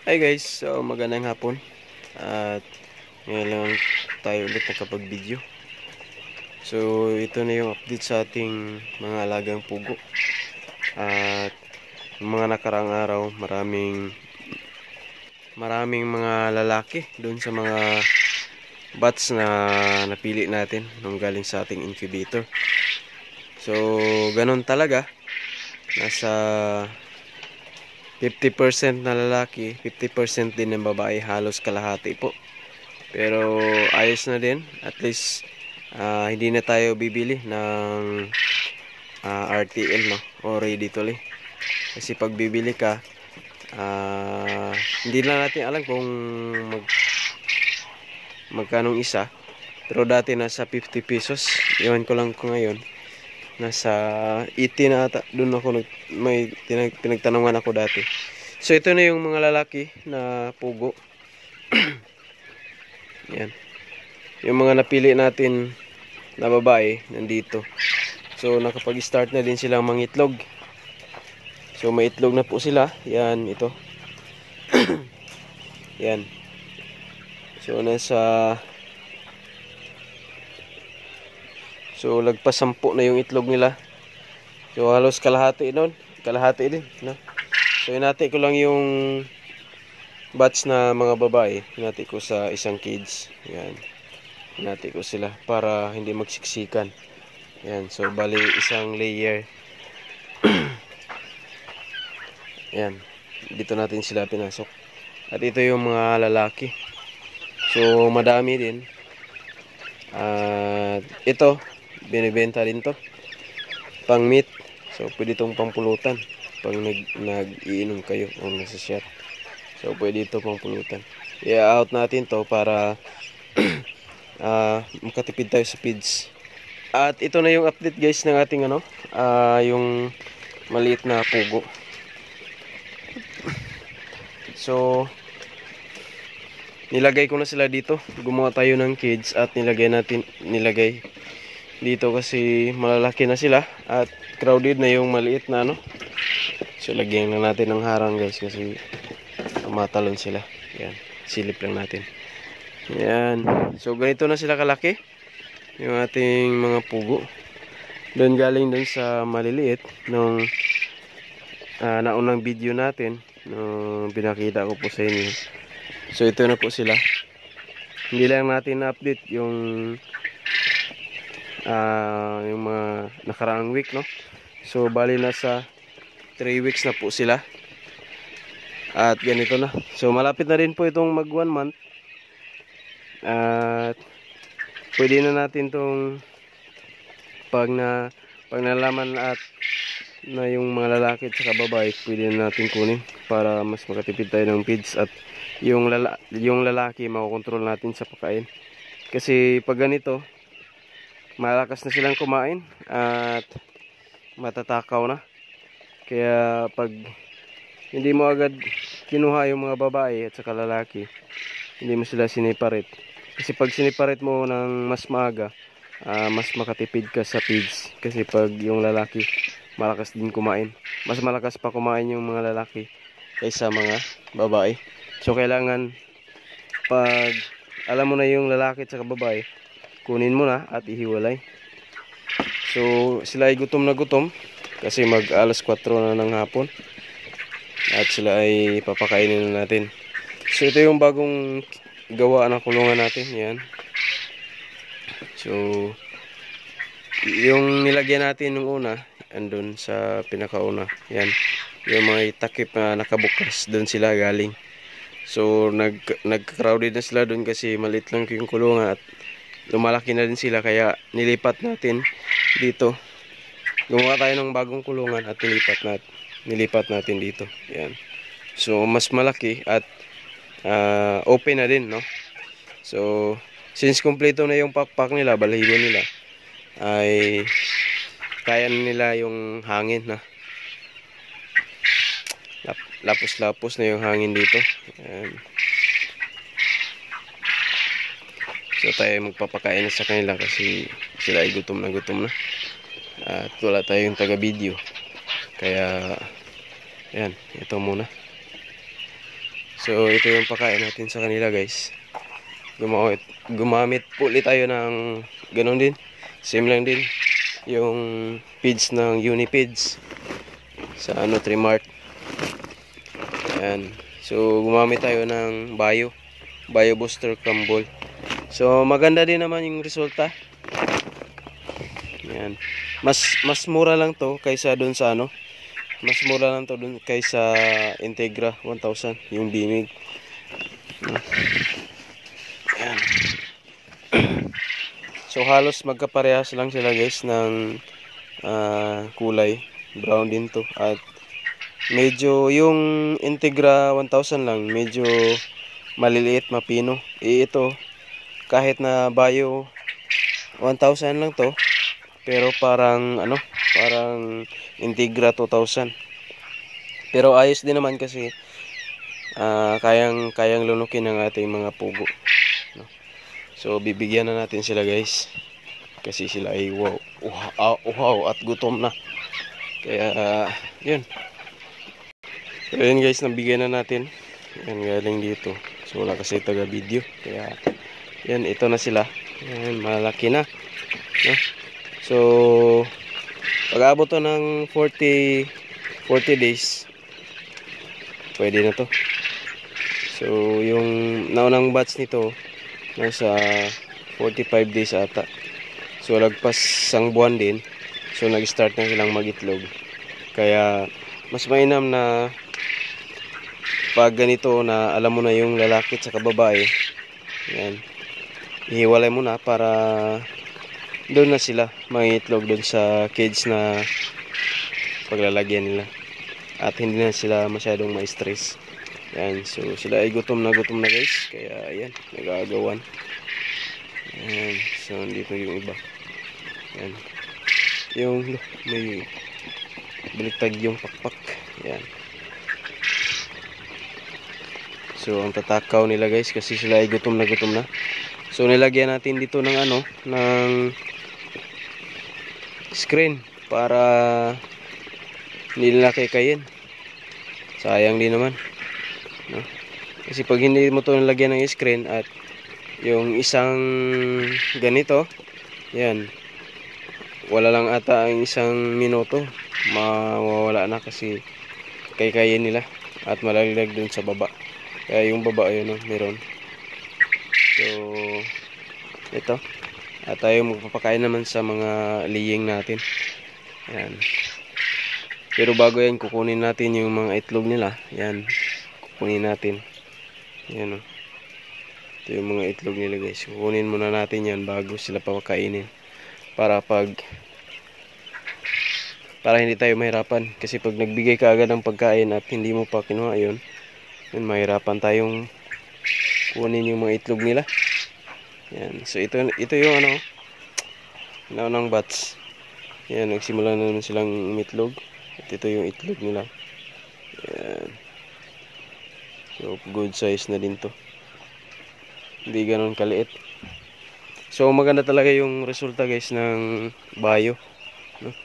Hi guys, so magandang hapon at ngayon lang tayo ulit nakapag-video. So ito na yung update sa ating mga alagang pugo. At mga nakaraang araw, maraming mga lalaki doon sa mga bats na napili natin nung galing sa ating incubator. So ganun talaga, nasa 50% na lalaki, 50% din ng babae, halos kalahati po. Pero ayos na din, at least hindi na tayo bibili ng RTL, no, o ready to lay. Kasi pag bibili ka, hindi na natin alam kung magkanong isa. Pero dati nasa 50 pesos, iwan ko lang ko ngayon, nasa 80 na ata. Doon ako may pinagtanungan ako dati. So ito na yung mga lalaki na pugo. Yan. Yung mga napili natin na babae nandito. So nakapag-start na din silang mangitlog. So may itlog na po sila. Yan, ito. Yan. So lagpas 10 na yung itlog nila. So halos kalahati nun. Kalahati din, no? So hinati ko lang yung batch na mga babae. Hinati ko sa isang cage. Yan. Hinati ko sila para hindi magsiksikan. Yan. So bali isang layer. Yan. Dito natin sila pinasok. At ito yung mga lalaki. So madami din. At ito, binibenta din to. Pang meat. So pwede itong pangpulutan. Pag nag-iinom kayo o nasa shot. So pwede ito pangpulutan. I-out natin to para makatipid tayo sa feeds. At ito na yung update guys ng ating yung maliit na pugo. So nilagay ko na sila dito. Gumawa tayo ng cage at nilagay dito kasi malalaki na sila at crowded na yung maliit na So lagyan lang natin ng harang guys kasi matalon sila. Yan, silip lang natin. Yan. So ganito na sila kalaki yung ating mga pugo. Doon galing doon sa maliliit nung naunang video natin nung pinakita ko po sa inyo. So ito na po sila. Hindi lang natin na-update yung mga nakaraang week, no? So bali nasa 3 weeks na po sila. At ganito na. So malapit na rin po itong mag 1 month. At pwede na natin tong pag nalaman at na yung mga lalaki at saka babae, pwede na natin kunin para mas makatipid tayo ng feeds at yung lalaki makokontrol natin sa pagkain. Kasi pag ganito, malakas na silang kumain at matatakaw na. Kaya pag hindi mo agad kinuha yung mga babae at saka lalaki, hindi mo sila siniparate. Kasi pag siniparate mo ng mas maaga, mas makatipid ka sa feeds. Kasi pag yung lalaki malakas din kumain, mas malakas pa kumain yung mga lalaki kaysa mga babae. So kailangan pag alam mo na yung lalaki at saka babae, kunin mo na at ihiwalay. So sila ay gutom na gutom kasi mag alas 4 na ng hapon at sila ay papakainin na natin. So ito yung bagong gawa na kulungan natin. Yan. So yung nilagyan natin nung una andun sa pinakauna. Yan. Yung mga takip na nakabukas, doon sila galing. So nag-crowded na sila doon kasi maliit lang yung kulungan at lumalaki na din sila kaya nilipat natin dito. Gumawa tayo ng bagong kulungan at nilipat natin dito. Yan. So mas malaki at open na din, no? So since kompleto na yung pakpak nila, balahibo nila, ay kaya nila yung hangin na. Lapos-lapos na yung hangin dito. Ayan. So tayo magpapakain na sa kanila kasi sila ay gutom na. At wala tayong taga-video. Kaya ayan, ito muna. So ito yung pakain natin sa kanila guys. Gumamit po ulit tayo ng ganun din. Same lang din yung feeds ng Unipedes sa Nutrimart. Ayan. So gumamit tayo ng Bio Booster Crumble. So maganda din naman yung resulta. Ayan. Mas mura lang to kaysa dun sa ano. Mas mura lang to dun kaysa Integra 1000 yung bimig. Ayan. So halos magkaparehas lang sila guys ng kulay. Brown din to. At medyo yung Integra 1000 lang, medyo maliliit, mapino. Ito kahit na Bio 1000 lang to, pero parang ano, parang Integra 2000. Pero ayos din naman kasi kayang lunukin ng ating mga pugo, no? So bibigyan na natin sila guys. Kasi sila ay wow at gutom na. Kaya yun. So yun guys, nabigyan na natin. Yan galing dito. So wala kasi taga video. Kaya yan, ito na sila. Yan, malaki na, no? So pag abot to ng 40 days, pwede na to. So yung naunang batch nito nasa 45 days ata. So lagpas isang buwan din. So nag-start na silang mag-itlog. Kaya mas mainam na pag ganito na alam mo na yung lalaki at babae, yan, ihiwalay mo na para doon na sila mangitlog doon sa cage na paglalagyan nila. At hindi na sila masyadong ma-stress. Yan, so sila ay gutom na guys. Kaya ayan, nagagawan. Ayan, so dito yung iba. Yan. Yung may baliktad yung pakpak. Yan. So ang tatakaw nila guys kasi sila ay gutom na. So nilagyan natin dito ng ano, ng screen para hindi nila kikayin. Sayang din naman, no? Kasi pag hindi mo to nilagyan ng screen at yung isang ganito, yan, wala lang ata ang isang minuto, mawawala na kasi kikayin nila at malaglag dun sa baba. Kaya yung baba yun, no, meron. So ito, at tayo magpapakain naman sa mga liying natin. Yan. Pero bago yan, kukunin natin yung mga itlog nila. Yan, kukunin natin. Yan, o. Ito yung mga itlog nila guys. Kukunin muna natin yan bago sila papakainin. Para hindi tayo mahirapan. Kasi pag nagbigay ka agad ng pagkain at hindi mo pa kinuha yun, mahirapan tayong kunin yung mga itlog nila. Yan. So ito yung ano, naunang batch. Yan, nagsimula na naman silang umitlog. At ito yung itlog nila. Yan. So good size na din to. Hindi ganoon kaliit. So maganda talaga yung resulta guys ng Bio, no?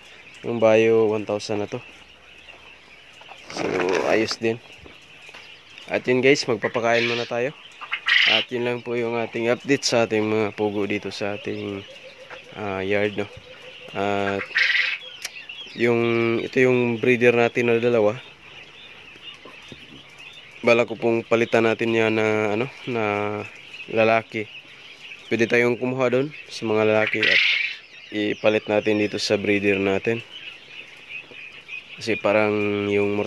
Yung Bio 1000 na to. So ayos din. At yun guys, magpapakain muna tayo. At yun lang po yung ating update sa ating mga pugo dito sa ating yard, no? At ito yung breeder natin na dalawa. Bala ko pong palitan natin yan na ano, na lalaki. Pwede tayong kumuha doon sa mga lalaki at ipalit natin dito sa breeder natin. Kasi parang yung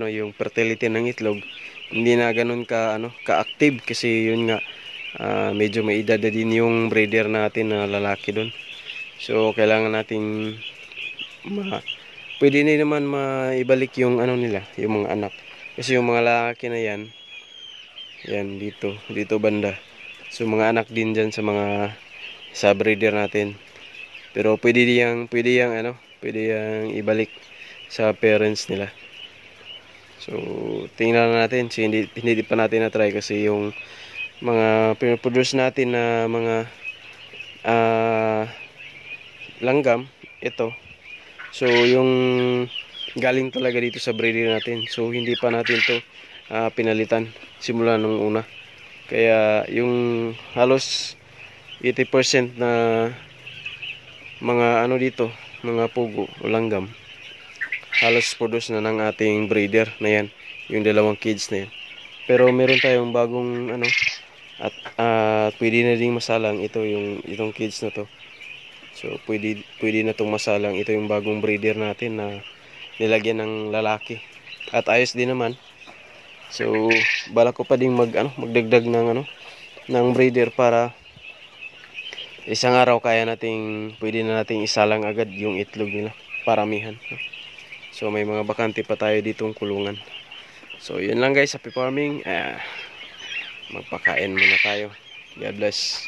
yung fertility ng itlog hindi na ganun ka-active kasi yun nga, medyo may edad na din yung breeder natin na lalaki doon. So kailangan nating pwede na naman maibalik yung ano nila, yung mga anak. Kasi yung mga lalaki na yan dito banda. So mga anak din dyan sa breeder natin. Pero pwede yang ibalik sa parents nila. So tingnan natin, so, hindi pa natin na-try kasi yung mga pinoproduce natin na mga langgam, ito. So yung galing talaga dito sa breeder natin. So hindi pa natin to pinalitan simula nung una. Kaya yung halos 80% na mga ano dito, mga pugo o langgam, halos produce na ng ating breeder na yan, yung dalawang kids na yan. Pero meron tayong bagong ano, at pwede na ding masalang ito, itong kids na to. So pwede na tong masalang. Ito yung bagong breeder natin na nilagyan ng lalaki. At ayos din naman. So balak ko pa ding magdagdag ng breeder para isang araw pwede na nating isalang agad yung itlog nila, paramihan. So may mga bakante pa tayo ditong kulungan. So yun lang guys, happy farming. Magpakain muna tayo. God bless.